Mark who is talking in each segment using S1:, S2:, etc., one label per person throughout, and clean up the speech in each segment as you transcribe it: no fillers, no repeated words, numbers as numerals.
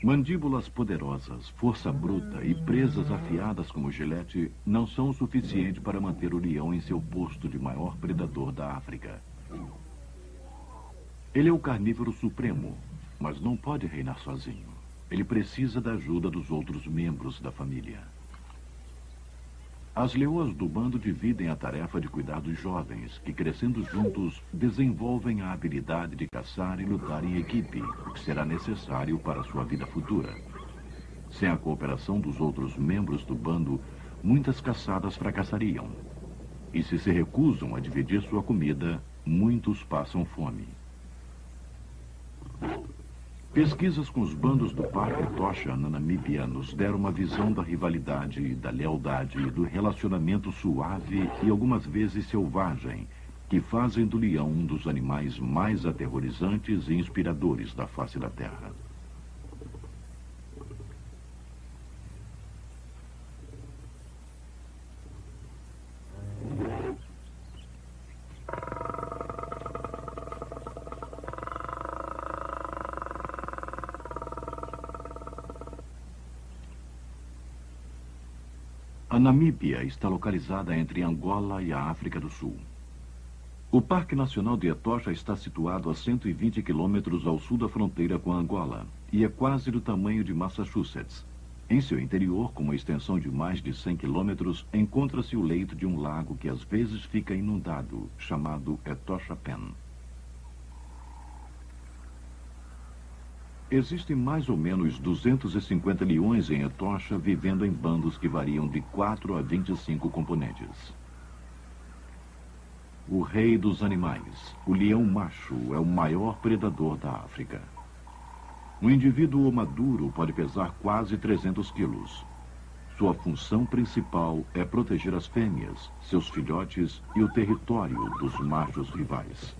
S1: Mandíbulas poderosas, força bruta e presas afiadas como gilete não são o suficiente para manter o leão em seu posto de maior predador da África. Ele é o carnívoro supremo, mas não pode reinar sozinho. Ele precisa da ajuda dos outros membros da família. As leoas do bando dividem a tarefa de cuidar dos jovens, que crescendo juntos desenvolvem a habilidade de caçar e lutar em equipe, o que será necessário para sua vida futura. Sem a cooperação dos outros membros do bando, muitas caçadas fracassariam. E se recusam a dividir sua comida, muitos passam fome. Pesquisas com os bandos do Parque Etosha, na Namíbia, nos deram uma visão da rivalidade, da lealdade, do relacionamento suave e algumas vezes selvagem, que fazem do leão um dos animais mais aterrorizantes e inspiradores da face da Terra. A Namíbia está localizada entre Angola e a África do Sul. O Parque Nacional de Etosha está situado a 120 quilômetros ao sul da fronteira com Angola e é quase do tamanho de Massachusetts. Em seu interior, com uma extensão de mais de 100 quilômetros, encontra-se o leito de um lago que às vezes fica inundado, chamado Etosha Pen. Existem mais ou menos 250 leões em Etosha, vivendo em bandos que variam de 4 a 25 componentes. O rei dos animais, o leão macho, é o maior predador da África. Um indivíduo maduro pode pesar quase 300 quilos. Sua função principal é proteger as fêmeas, seus filhotes e o território dos machos rivais.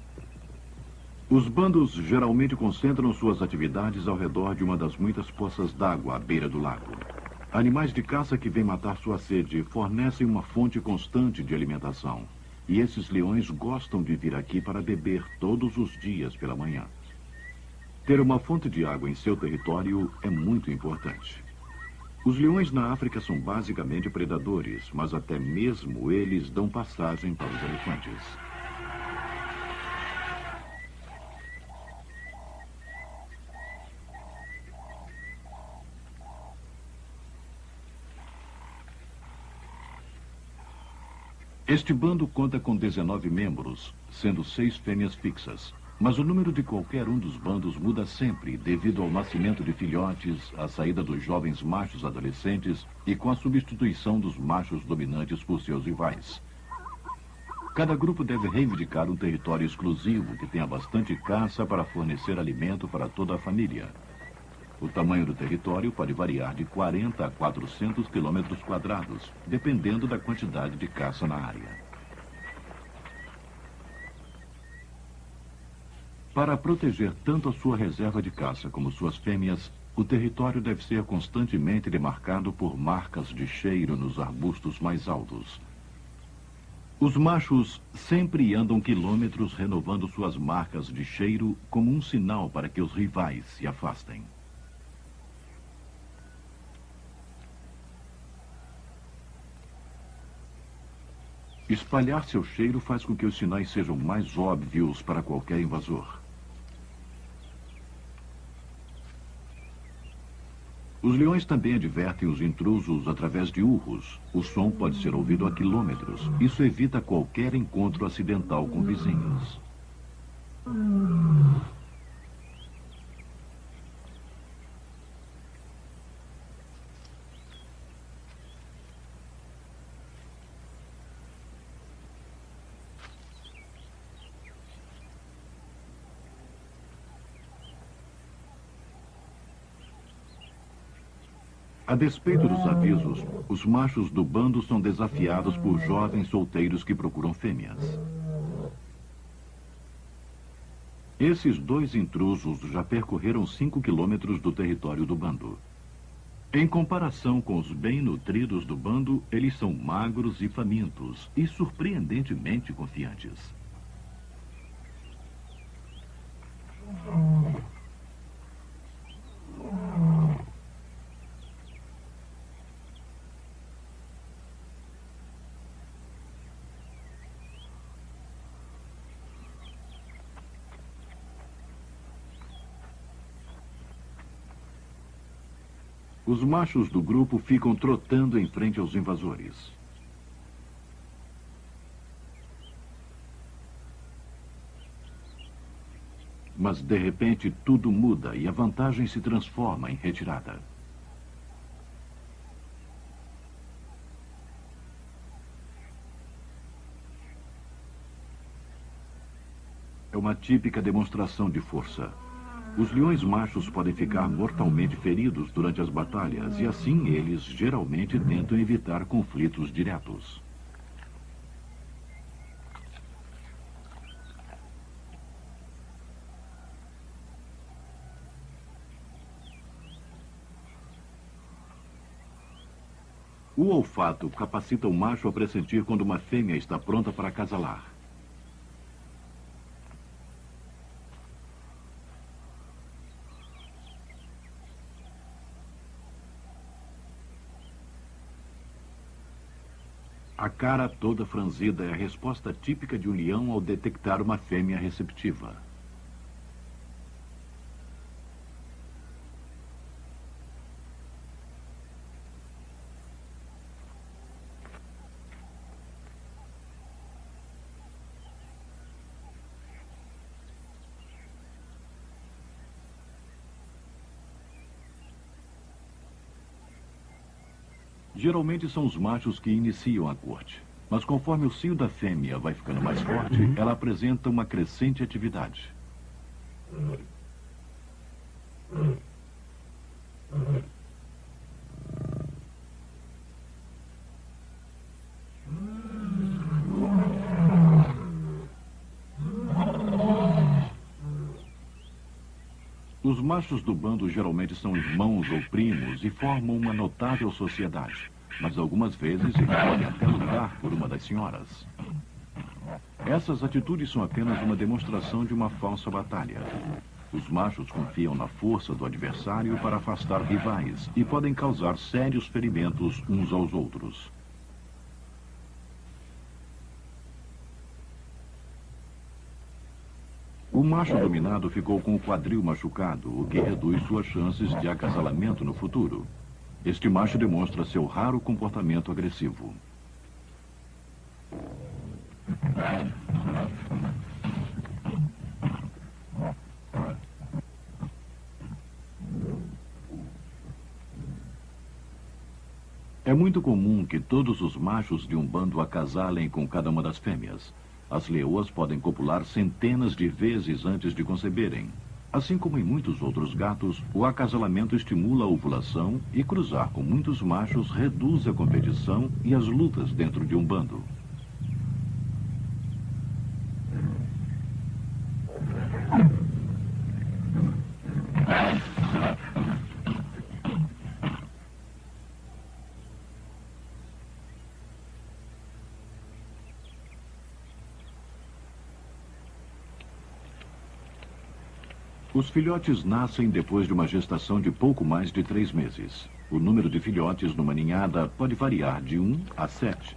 S1: Os bandos geralmente concentram suas atividades ao redor de uma das muitas poças d'água à beira do lago. Animais de caça que vêm matar sua sede fornecem uma fonte constante de alimentação. E esses leões gostam de vir aqui para beber todos os dias pela manhã. Ter uma fonte de água em seu território é muito importante. Os leões na África são basicamente predadores, mas até mesmo eles dão passagem para os elefantes. Este bando conta com 19 membros, sendo 6 fêmeas fixas. Mas o número de qualquer um dos bandos muda sempre devido ao nascimento de filhotes, à saída dos jovens machos adolescentes e com a substituição dos machos dominantes por seus rivais. Cada grupo deve reivindicar um território exclusivo que tenha bastante caça para fornecer alimento para toda a família. O tamanho do território pode variar de 40 a 400 quilômetros quadrados, dependendo da quantidade de caça na área. Para proteger tanto a sua reserva de caça como suas fêmeas, o território deve ser constantemente demarcado por marcas de cheiro nos arbustos mais altos. Os machos sempre andam quilômetros renovando suas marcas de cheiro como um sinal para que os rivais se afastem. Espalhar seu cheiro faz com que os sinais sejam mais óbvios para qualquer invasor. Os leões também advertem os intrusos através de urros. O som pode ser ouvido a quilômetros. Isso evita qualquer encontro acidental com vizinhos. A despeito dos avisos, os machos do bando são desafiados por jovens solteiros que procuram fêmeas. Esses 2 intrusos já percorreram 5 quilômetros do território do bando. Em comparação com os bem nutridos do bando, eles são magros e famintos e surpreendentemente confiantes. Os machos do grupo ficam trotando em frente aos invasores. Mas, de repente, tudo muda e a vantagem se transforma em retirada. É uma típica demonstração de força. Os leões machos podem ficar mortalmente feridos durante as batalhas e, assim, eles geralmente tentam evitar conflitos diretos. O olfato capacita o macho a pressentir quando uma fêmea está pronta para acasalar. A cara toda franzida é a resposta típica de um leão ao detectar uma fêmea receptiva. Geralmente são os machos que iniciam a corte. Mas conforme o cio da fêmea vai ficando mais forte, ela apresenta uma crescente atividade. Os machos do bando geralmente são irmãos ou primos e formam uma notável sociedade, mas algumas vezes eles podem até lutar por uma das senhoras. Essas atitudes são apenas uma demonstração de uma falsa batalha. Os machos confiam na força do adversário para afastar rivais e podem causar sérios ferimentos uns aos outros. O macho dominado ficou com o quadril machucado, o que reduz suas chances de acasalamento no futuro. Este macho demonstra seu raro comportamento agressivo. É muito comum que todos os machos de um bando acasalem com cada uma das fêmeas. As leoas podem copular centenas de vezes antes de conceberem. Assim como em muitos outros gatos, o acasalamento estimula a ovulação e cruzar com muitos machos reduz a competição e as lutas dentro de um bando. Os filhotes nascem depois de uma gestação de pouco mais de 3 meses. O número de filhotes numa ninhada pode variar de 1 a 7.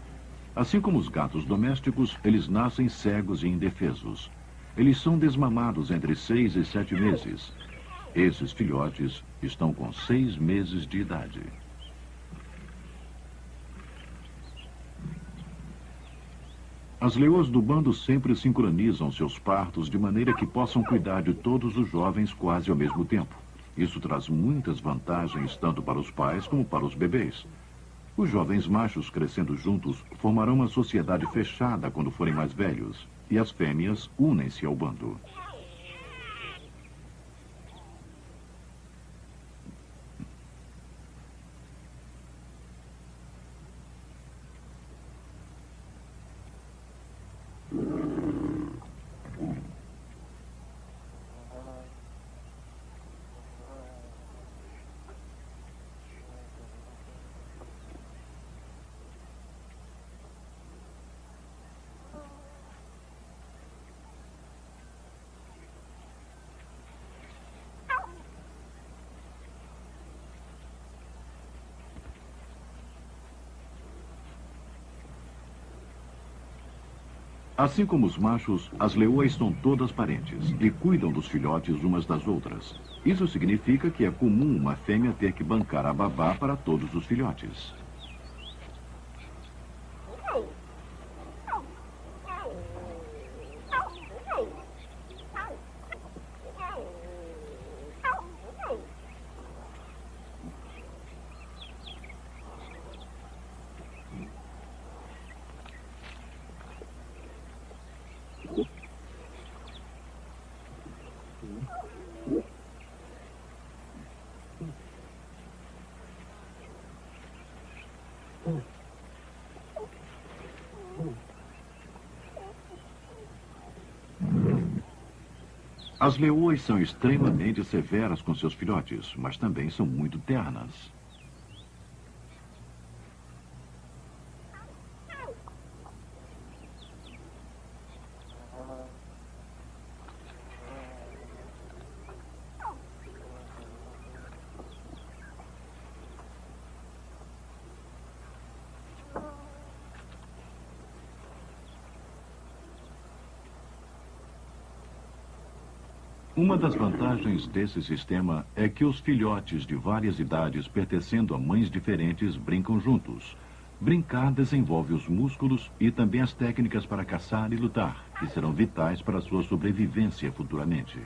S1: Assim como os gatos domésticos, eles nascem cegos e indefesos. Eles são desmamados entre 6 e 7 meses. Esses filhotes estão com 6 meses de idade. As leoas do bando sempre sincronizam seus partos de maneira que possam cuidar de todos os jovens quase ao mesmo tempo. Isso traz muitas vantagens tanto para os pais como para os bebês. Os jovens machos crescendo juntos formarão uma sociedade fechada quando forem mais velhos, e as fêmeas unem-se ao bando. Assim como os machos, as leoas são todas parentes e cuidam dos filhotes umas das outras. Isso significa que é comum uma fêmea ter que bancar a babá para todos os filhotes. As leoas são extremamente severas com seus filhotes, mas também são muito ternas. Uma das vantagens desse sistema é que os filhotes de várias idades pertencendo a mães diferentes brincam juntos. Brincar desenvolve os músculos e também as técnicas para caçar e lutar, que serão vitais para a sua sobrevivência futuramente.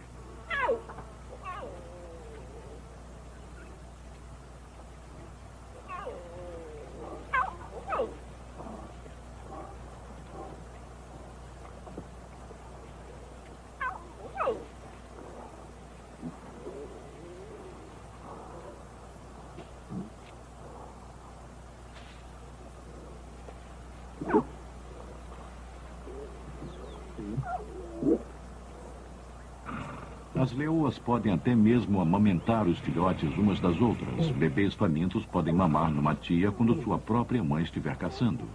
S1: As leoas podem até mesmo amamentar os filhotes umas das outras. Bebês famintos podem mamar numa tia quando sua própria mãe estiver caçando.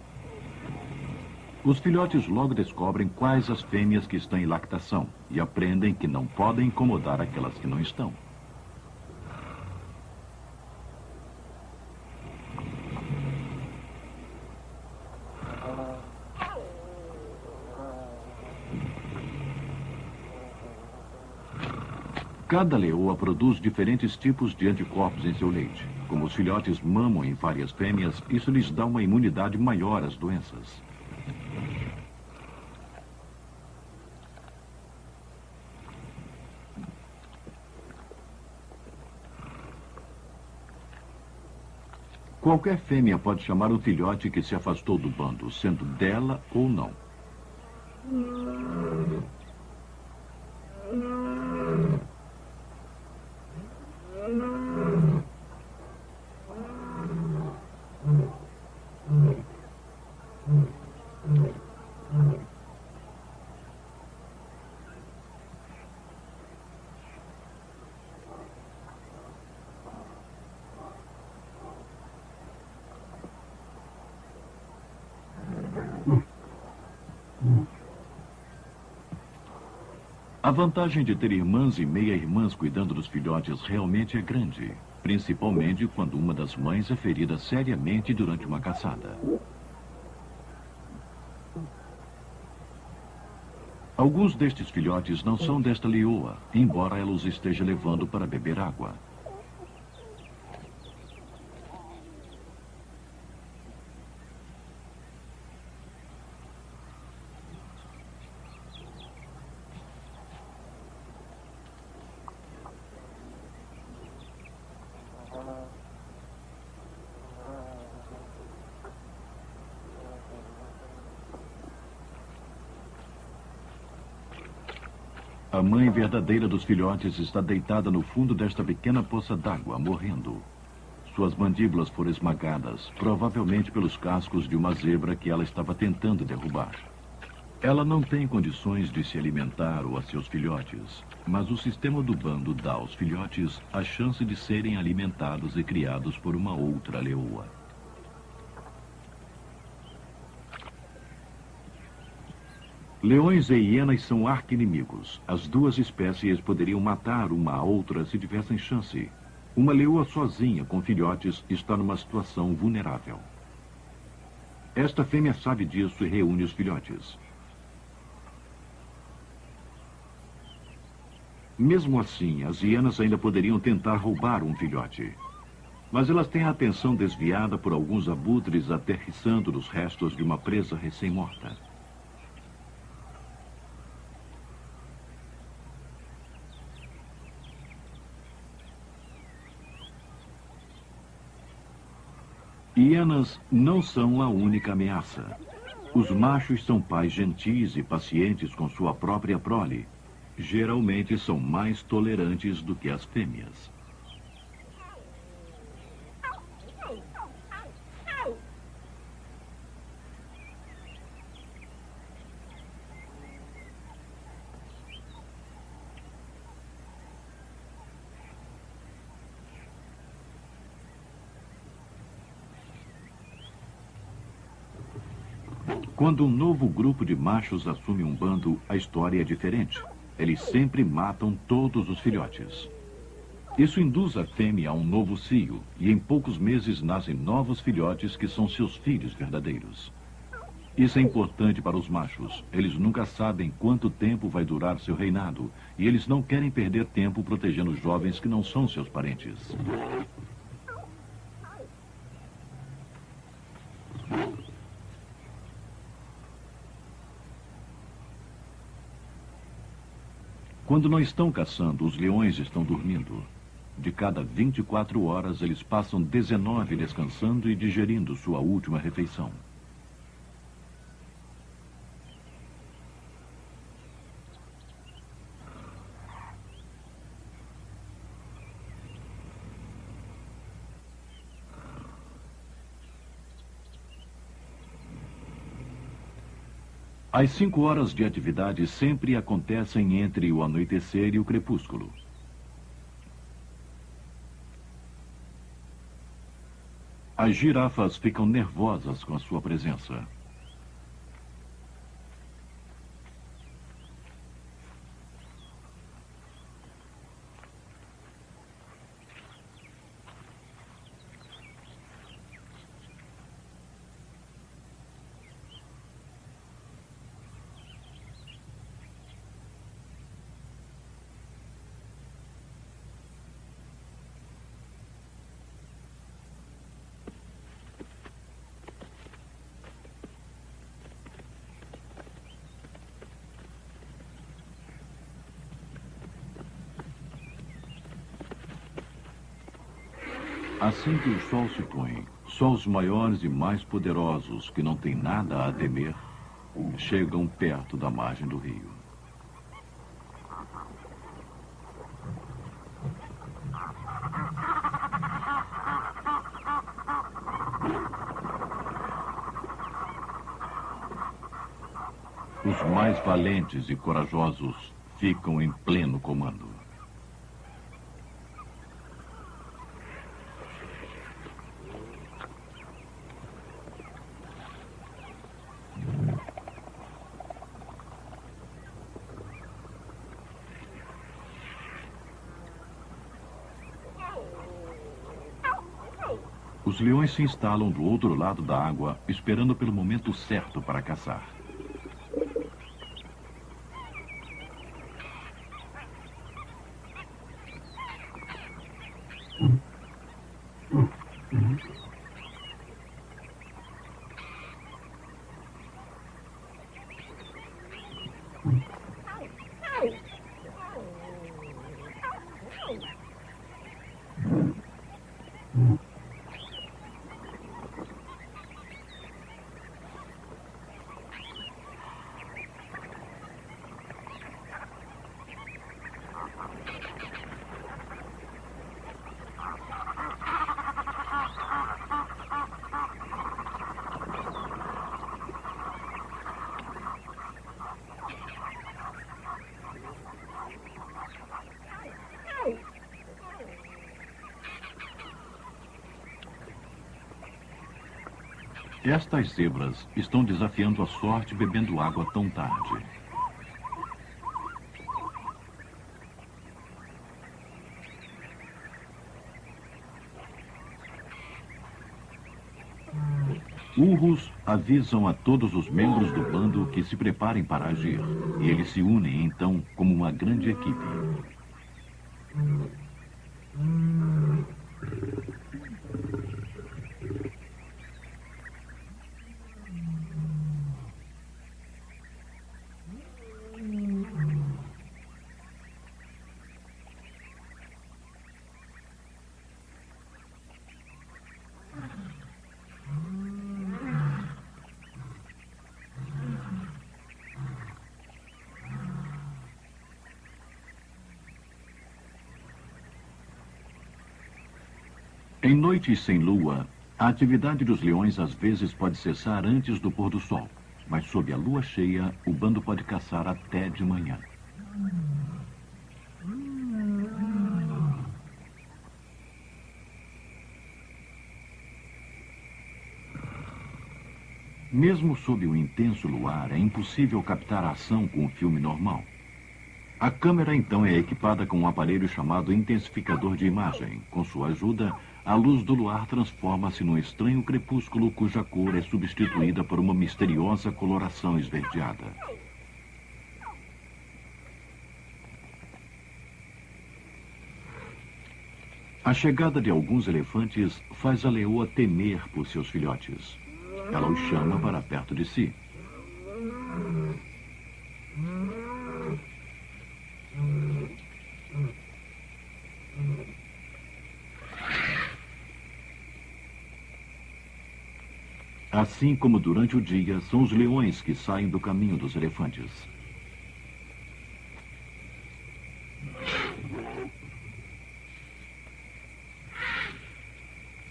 S1: Os filhotes logo descobrem quais as fêmeas que estão em lactação e aprendem que não podem incomodar aquelas que não estão. Cada leoa produz diferentes tipos de anticorpos em seu leite. Como os filhotes mamam em várias fêmeas, isso lhes dá uma imunidade maior às doenças. Qualquer fêmea pode chamar o filhote que se afastou do bando, sendo dela ou não. A vantagem de ter irmãs e meia-irmãs cuidando dos filhotes realmente é grande, principalmente quando uma das mães é ferida seriamente durante uma caçada. Alguns destes filhotes não são desta leoa, embora ela os esteja levando para beber água. A mãe verdadeira dos filhotes está deitada no fundo desta pequena poça d'água, morrendo. Suas mandíbulas foram esmagadas, provavelmente pelos cascos de uma zebra que ela estava tentando derrubar. Ela não tem condições de se alimentar ou a seus filhotes, mas o sistema do bando dá aos filhotes a chance de serem alimentados e criados por uma outra leoa. Leões e hienas são arqui-inimigos. As duas espécies poderiam matar uma a outra se tivessem chance. Uma leoa sozinha com filhotes está numa situação vulnerável. Esta fêmea sabe disso e reúne os filhotes. Mesmo assim, as hienas ainda poderiam tentar roubar um filhote. Mas elas têm a atenção desviada por alguns abutres aterrissando nos restos de uma presa recém-morta. Hienas não são a única ameaça. Os machos são pais gentis e pacientes com sua própria prole. Geralmente são mais tolerantes do que as fêmeas. Quando um novo grupo de machos assume um bando, a história é diferente. Eles sempre matam todos os filhotes. Isso induz a fêmea a um novo cio, e em poucos meses nascem novos filhotes que são seus filhos verdadeiros. Isso é importante para os machos. Eles nunca sabem quanto tempo vai durar seu reinado, e eles não querem perder tempo protegendo jovens que não são seus parentes. Quando não estão caçando, os leões estão dormindo. De cada 24 horas, eles passam 19 descansando e digerindo sua última refeição. As 5 horas de atividade sempre acontecem entre o anoitecer e o crepúsculo. As girafas ficam nervosas com a sua presença. Assim que o sol se põe, só os maiores e mais poderosos, que não têm nada a temer, chegam perto da margem do rio. Os mais valentes e corajosos ficam em pleno comando. Os leões se instalam do outro lado da água, esperando pelo momento certo para caçar. Estas zebras estão desafiando a sorte bebendo água tão tarde. Urros avisam a todos os membros do bando que se preparem para agir. E eles se unem, então, como uma grande equipe. Em noites sem lua, a atividade dos leões às vezes pode cessar antes do pôr do sol, mas sob a lua cheia, o bando pode caçar até de manhã. Mesmo sob o intenso luar, é impossível captar a ação com o filme normal. A câmera então é equipada com um aparelho chamado intensificador de imagem. Com sua ajuda, a luz do luar transforma-se num estranho crepúsculo cuja cor é substituída por uma misteriosa coloração esverdeada. A chegada de alguns elefantes faz a leoa temer por seus filhotes. Ela os chama para perto de si. Assim como durante o dia, são os leões que saem do caminho dos elefantes.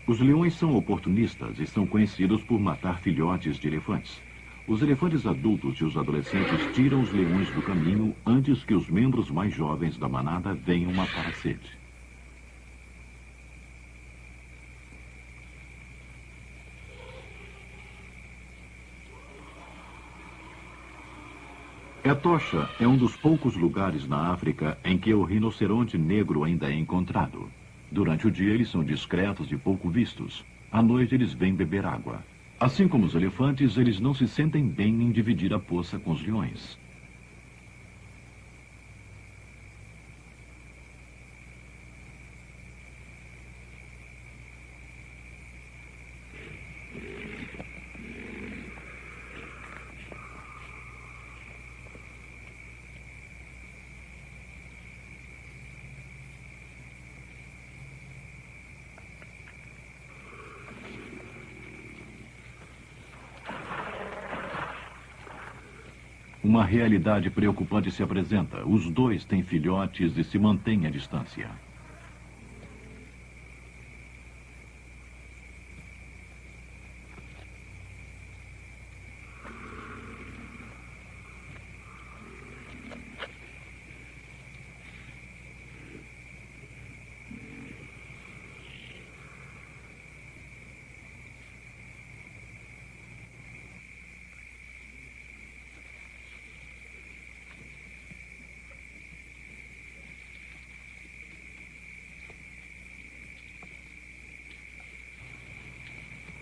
S1: Os leões são oportunistas e são conhecidos por matar filhotes de elefantes. Os elefantes adultos e os adolescentes tiram os leões do caminho antes que os membros mais jovens da manada venham matar a sede. Etosha é um dos poucos lugares na África em que o rinoceronte negro ainda é encontrado. Durante o dia, eles são discretos e pouco vistos. À noite, eles vêm beber água. Assim como os elefantes, eles não se sentem bem em dividir a poça com os leões. Uma realidade preocupante se apresenta. Os dois têm filhotes e se mantêm à distância.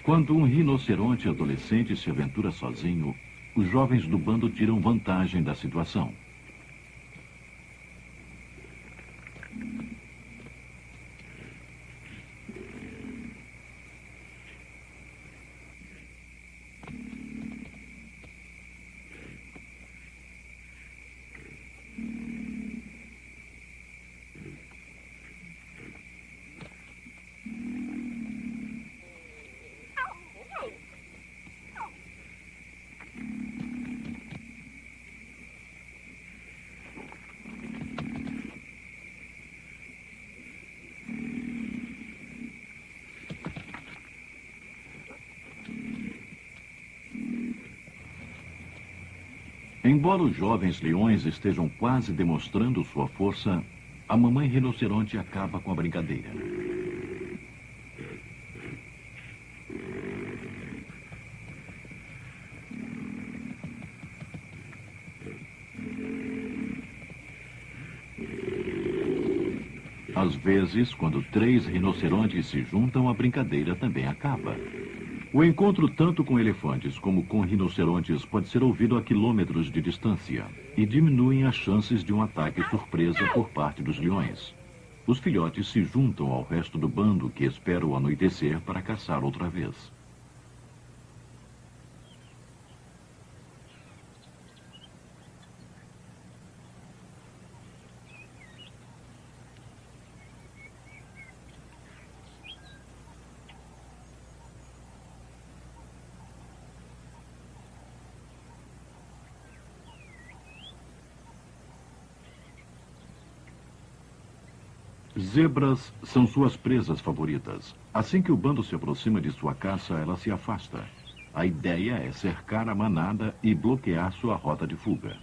S1: Quando um rinoceronte adolescente se aventura sozinho, os jovens do bando tiram vantagem da situação. Embora os jovens leões estejam quase demonstrando sua força, a mamãe rinoceronte acaba com a brincadeira. Às vezes, quando 3 rinocerontes se juntam, a brincadeira também acaba. O encontro tanto com elefantes como com rinocerontes pode ser ouvido a quilômetros de distância e diminuem as chances de um ataque surpresa por parte dos leões. Os filhotes se juntam ao resto do bando que espera o anoitecer para caçar outra vez. Zebras são suas presas favoritas. Assim que o bando se aproxima de sua caça, ela se afasta. A ideia é cercar a manada e bloquear sua rota de fuga.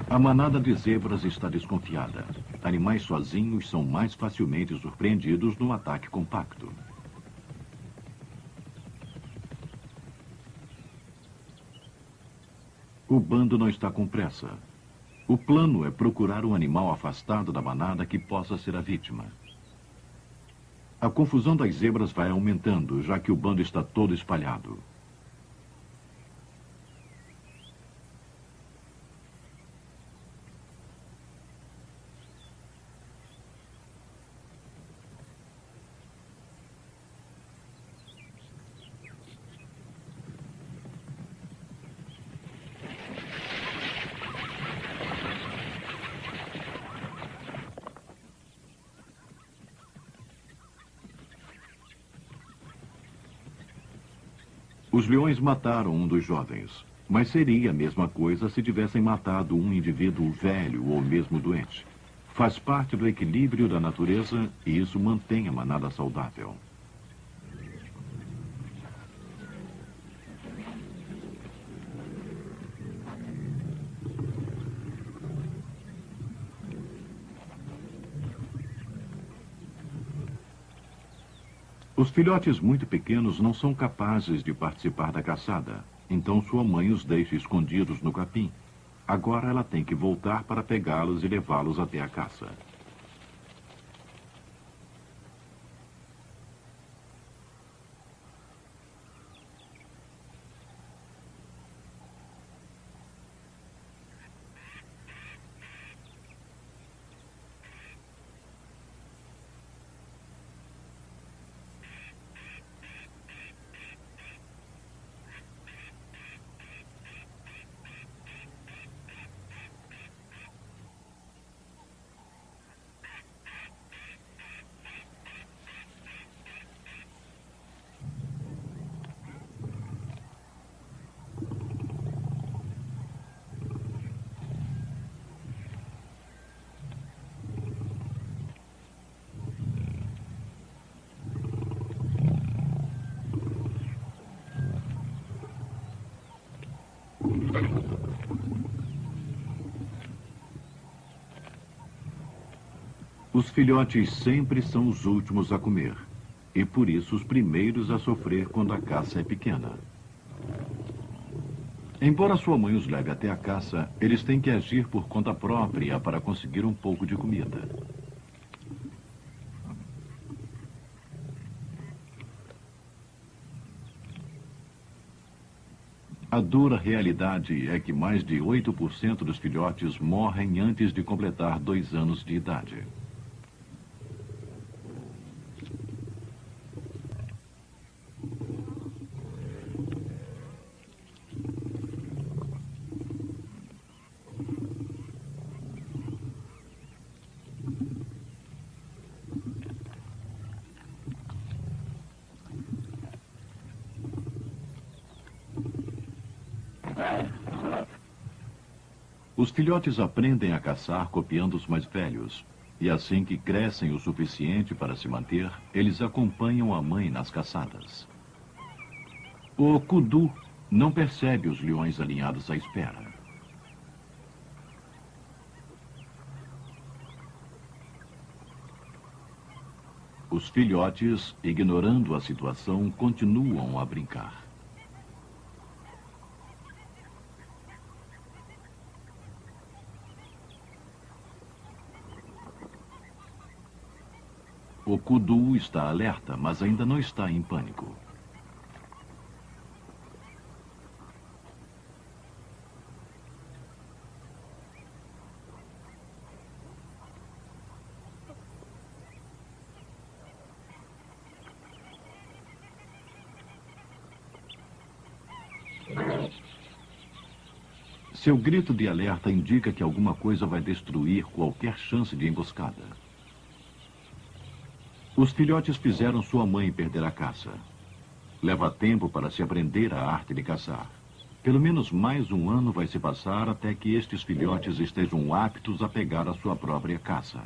S1: A manada de zebras está desconfiada. Animais sozinhos são mais facilmente surpreendidos num ataque compacto. O bando não está com pressa. O plano é procurar um animal afastado da manada que possa ser a vítima. A confusão das zebras vai aumentando, já que o bando está todo espalhado. Os leões mataram um dos jovens, mas seria a mesma coisa se tivessem matado um indivíduo velho ou mesmo doente. Faz parte do equilíbrio da natureza e isso mantém a manada saudável. Os filhotes muito pequenos não são capazes de participar da caçada, então sua mãe os deixa escondidos no capim. Agora ela tem que voltar para pegá-los e levá-los até a caça. Os filhotes sempre são os últimos a comer, e por isso os primeiros a sofrer quando a caça é pequena. Embora sua mãe os leve até a caça, eles têm que agir por conta própria para conseguir um pouco de comida. A dura realidade é que mais de 8% dos filhotes morrem antes de completar 2 anos de idade. Os filhotes aprendem a caçar copiando os mais velhos, e assim que crescem o suficiente para se manter, eles acompanham a mãe nas caçadas. O kudu não percebe os leões alinhados à espera. Os filhotes, ignorando a situação, continuam a brincar. O kudu está alerta, mas ainda não está em pânico. Seu grito de alerta indica que alguma coisa vai destruir qualquer chance de emboscada. Os filhotes fizeram sua mãe perder a caça. Leva tempo para se aprender a arte de caçar. Pelo menos mais um ano vai se passar até que estes filhotes estejam aptos a pegar a sua própria caça.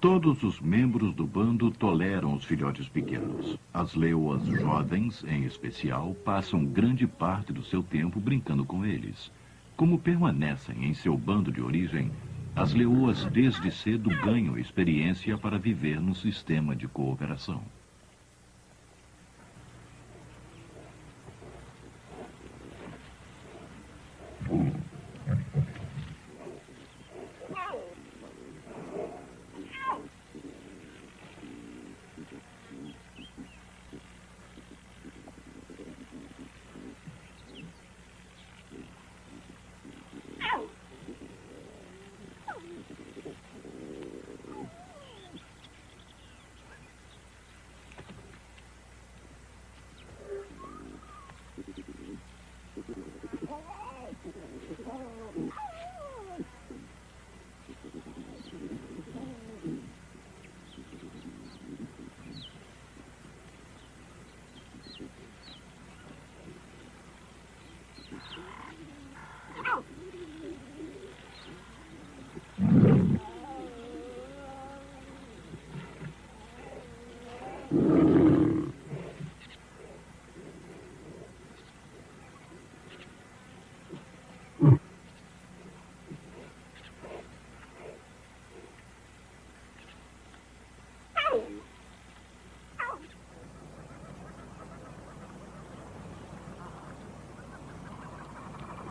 S1: Todos os membros do bando toleram os filhotes pequenos. As leoas jovens, em especial, passam grande parte do seu tempo brincando com eles. Como permanecem em seu bando de origem, as leoas desde cedo ganham experiência para viver no sistema de cooperação.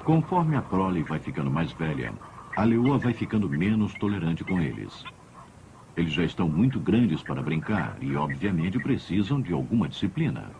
S1: Conforme a prole vai ficando mais velha, a leoa vai ficando menos tolerante com eles. Eles já estão muito grandes para brincar e, obviamente, precisam de alguma disciplina.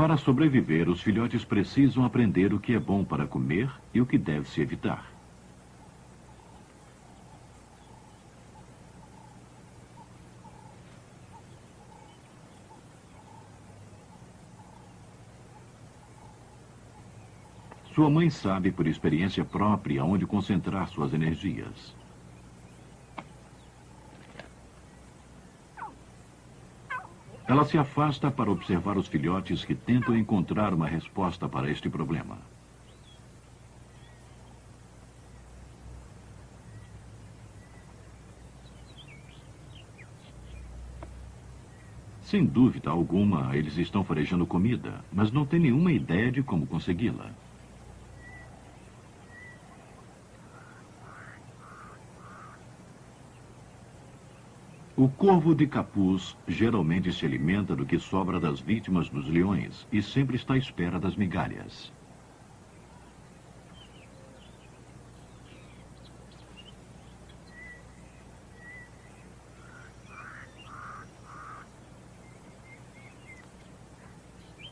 S1: Para sobreviver, os filhotes precisam aprender o que é bom para comer e o que deve se evitar. Sua mãe sabe por experiência própria onde concentrar suas energias. Ela se afasta para observar os filhotes que tentam encontrar uma resposta para este problema. Sem dúvida alguma, eles estão farejando comida, mas não têm nenhuma ideia de como consegui-la. O corvo de capuz geralmente se alimenta do que sobra das vítimas dos leões e sempre está à espera das migalhas.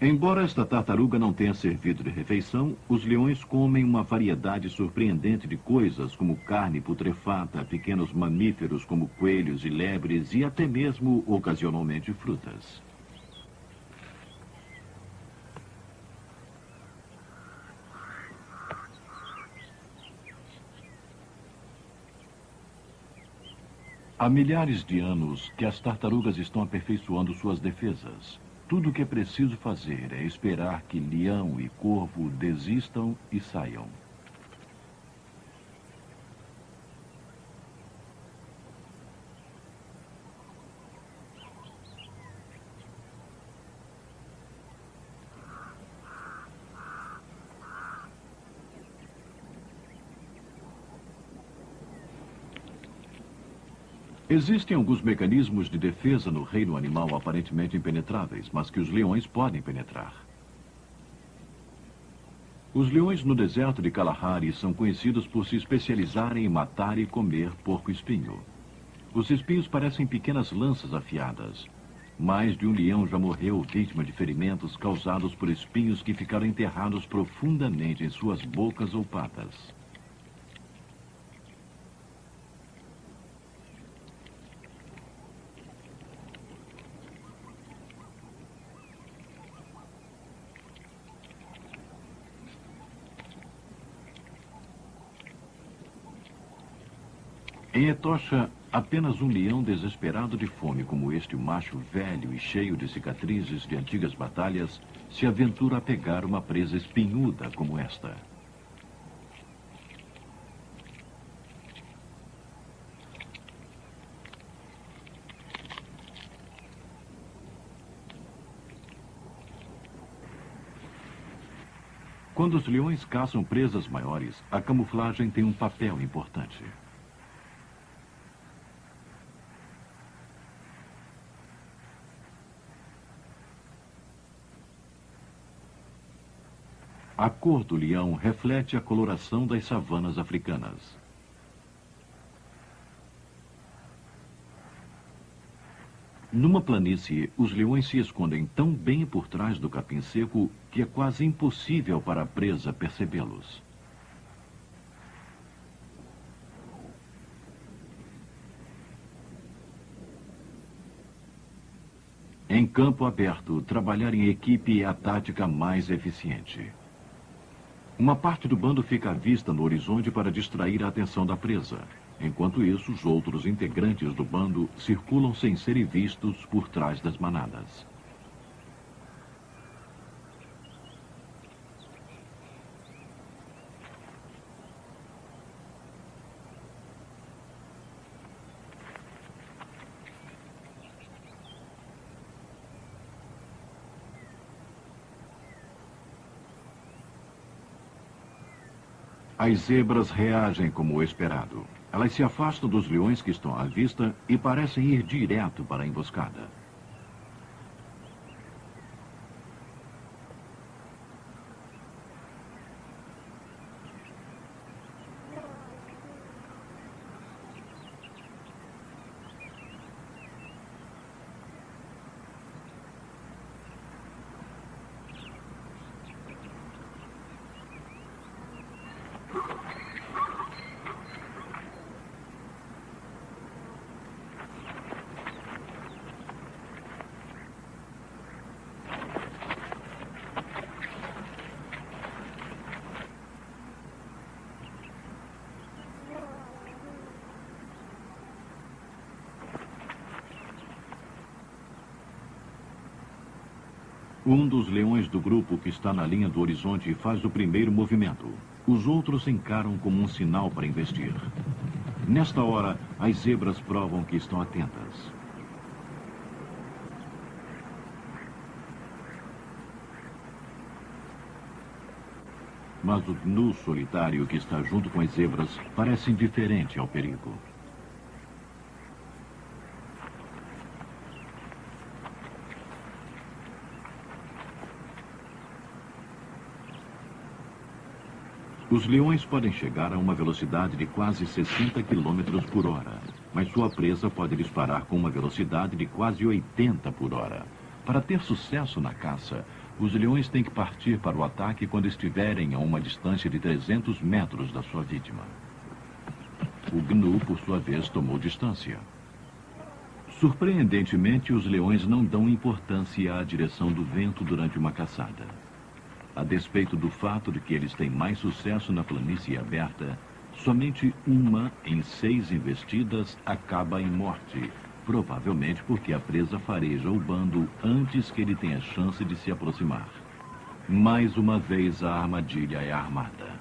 S1: Embora esta tartaruga não tenha servido de refeição, os leões comem uma variedade surpreendente de coisas, como carne putrefata, pequenos mamíferos como coelhos e lebres e até mesmo, ocasionalmente, frutas. Há milhares de anos que as tartarugas estão aperfeiçoando suas defesas. Tudo o que é preciso fazer é esperar que leão e corvo desistam e saiam. Existem alguns mecanismos de defesa no reino animal aparentemente impenetráveis, mas que os leões podem penetrar. Os leões no deserto de Kalahari são conhecidos por se especializarem em matar e comer porco-espinho. Os espinhos parecem pequenas lanças afiadas. Mais de um leão já morreu vítima de ferimentos causados por espinhos que ficaram enterrados profundamente em suas bocas ou patas. Em Etosha, apenas um leão desesperado de fome como este macho velho e cheio de cicatrizes de antigas batalhas se aventura a pegar uma presa espinhuda como esta. Quando os leões caçam presas maiores, a camuflagem tem um papel importante. A cor do leão reflete a coloração das savanas africanas. Numa planície, os leões se escondem tão bem por trás do capim seco que é quase impossível para a presa percebê-los. Em campo aberto, trabalhar em equipe é a tática mais eficiente. Uma parte do bando fica à vista no horizonte para distrair a atenção da presa. Enquanto isso, os outros integrantes do bando circulam sem serem vistos por trás das manadas. As zebras reagem como o esperado. Elas se afastam dos leões que estão à vista e parecem ir direto para a emboscada. Um dos leões do grupo que está na linha do horizonte faz o primeiro movimento. Os outros encaram como um sinal para investir. Nesta hora, as zebras provam que estão atentas. Mas o gnu solitário que está junto com as zebras parece indiferente ao perigo. Os leões podem chegar a uma velocidade de quase 60 km por hora, mas sua presa pode disparar com uma velocidade de quase 80 por hora. Para ter sucesso na caça, Os leões têm que partir para o ataque quando estiverem a uma distância de 300 metros da sua vítima. O gnu, por sua vez, tomou distância. Surpreendentemente, os leões não dão importância à direção do vento durante uma caçada. A despeito do fato de que eles têm mais sucesso na planície aberta, somente uma em 6 investidas acaba em morte, provavelmente porque a presa fareja o bando antes que ele tenha chance de se aproximar. Mais uma vez, a armadilha é armada.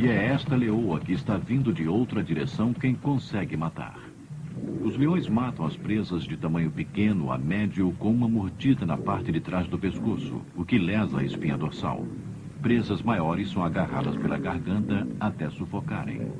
S1: E é esta leoa que está vindo de outra direção quem consegue matar. Os leões matam as presas de tamanho pequeno a médio com uma mordida na parte de trás do pescoço, o que lesa a espinha dorsal. Presas maiores são agarradas pela garganta até sufocarem.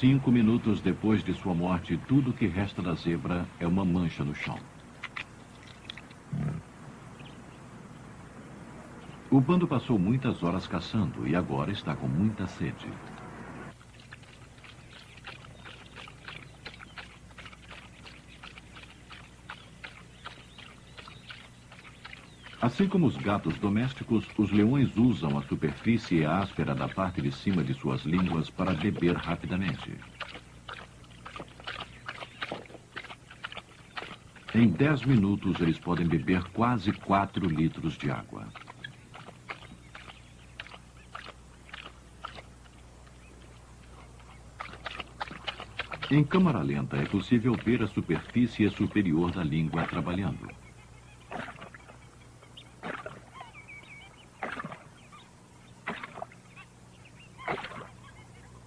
S1: Cinco minutos depois de sua morte, tudo que resta da zebra é uma mancha no chão. O bando passou muitas horas caçando e agora está com muita sede. Assim como os gatos domésticos, os leões usam a superfície áspera da parte de cima de suas línguas para beber rapidamente. Em 10 minutos, eles podem beber quase 4 litros de água. Em câmara lenta, é possível ver a superfície superior da língua trabalhando.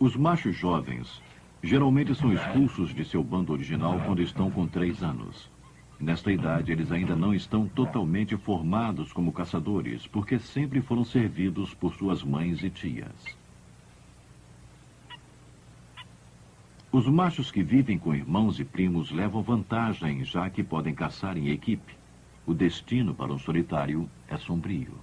S1: Os machos jovens geralmente são expulsos de seu bando original quando estão com 3 anos. Nesta idade, eles ainda não estão totalmente formados como caçadores, porque sempre foram servidos por suas mães e tias. Os machos que vivem com irmãos e primos levam vantagem, já que podem caçar em equipe. O destino para um solitário é sombrio.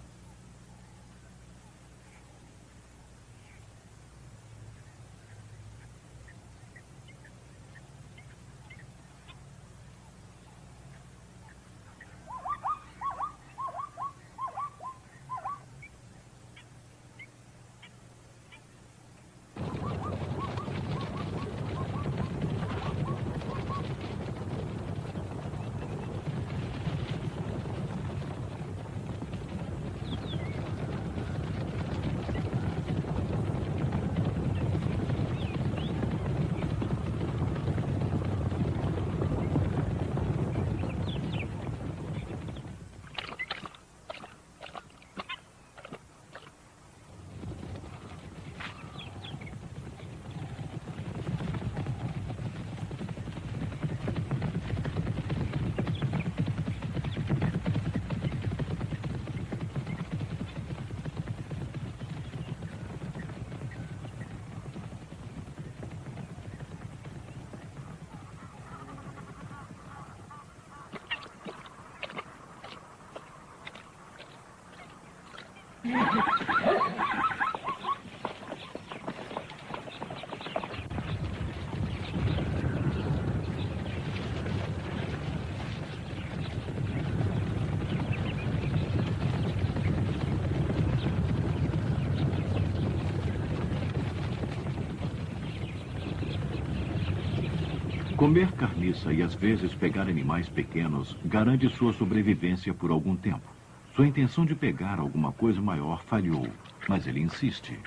S1: Comer carniça e às vezes pegar animais pequenos garante sua sobrevivência por algum tempo. Sua intenção de pegar alguma coisa maior falhou, mas ele insiste.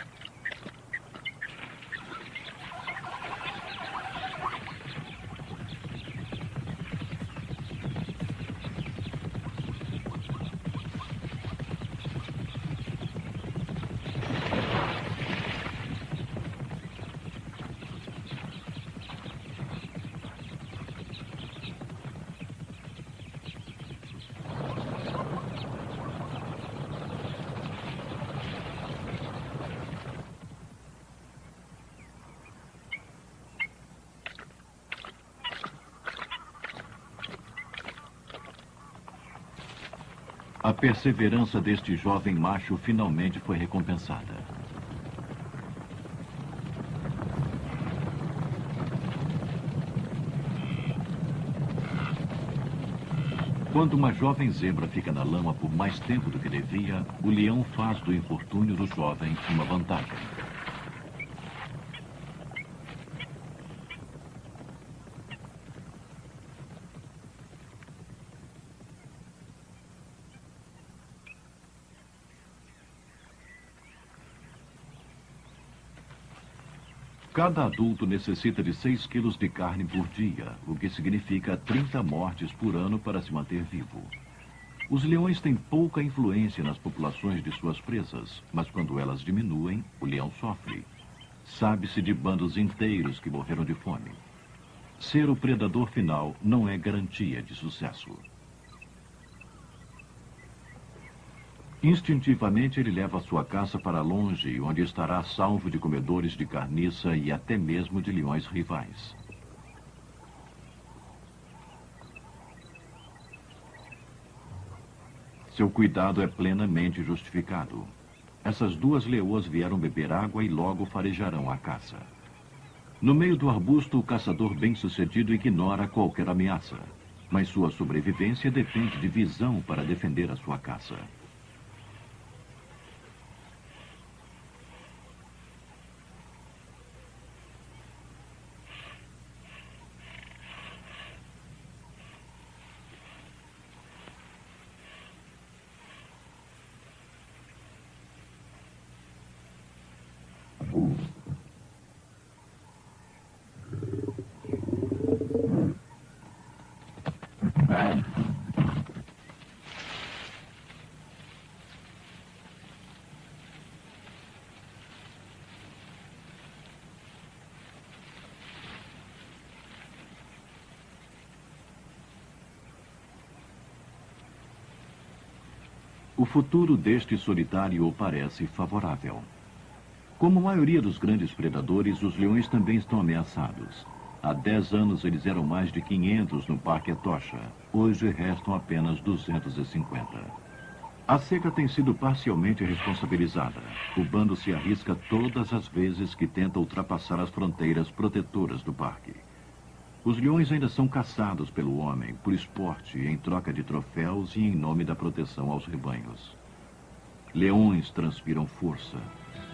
S1: A perseverança deste jovem macho finalmente foi recompensada. Quando uma jovem zebra fica na lama por mais tempo do que devia, o leão faz do infortúnio do jovem uma vantagem. Cada adulto necessita de 6 quilos de carne por dia, o que significa 30 mortes por ano para se manter vivo. Os leões têm pouca influência nas populações de suas presas, mas quando elas diminuem, o leão sofre. Sabe-se de bandos inteiros que morreram de fome. Ser o predador final não é garantia de sucesso. Instintivamente, ele leva sua caça para longe, onde estará salvo de comedores de carniça e até mesmo de leões rivais. Seu cuidado é plenamente justificado. Essas duas leoas vieram beber água e logo farejarão a caça. No meio do arbusto, o caçador bem-sucedido ignora qualquer ameaça, mas sua sobrevivência depende de visão para defender a sua caça. O futuro deste solitário parece favorável. Como a maioria dos grandes predadores, os leões também estão ameaçados. Há 10 anos eles eram mais de 500 no Parque Atocha. Hoje restam apenas 250. A seca tem sido parcialmente responsabilizada. O bando se arrisca todas as vezes que tenta ultrapassar as fronteiras protetoras do parque. Os leões ainda são caçados pelo homem, por esporte, em troca de troféus e em nome da proteção aos rebanhos. Leões transpiram força.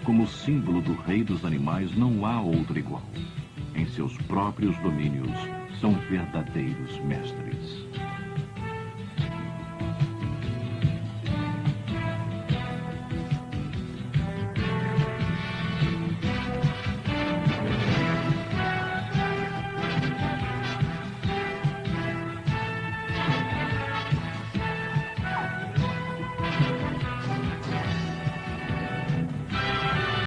S1: Como símbolo do rei dos animais, não há outro igual. Em seus próprios domínios, são verdadeiros mestres.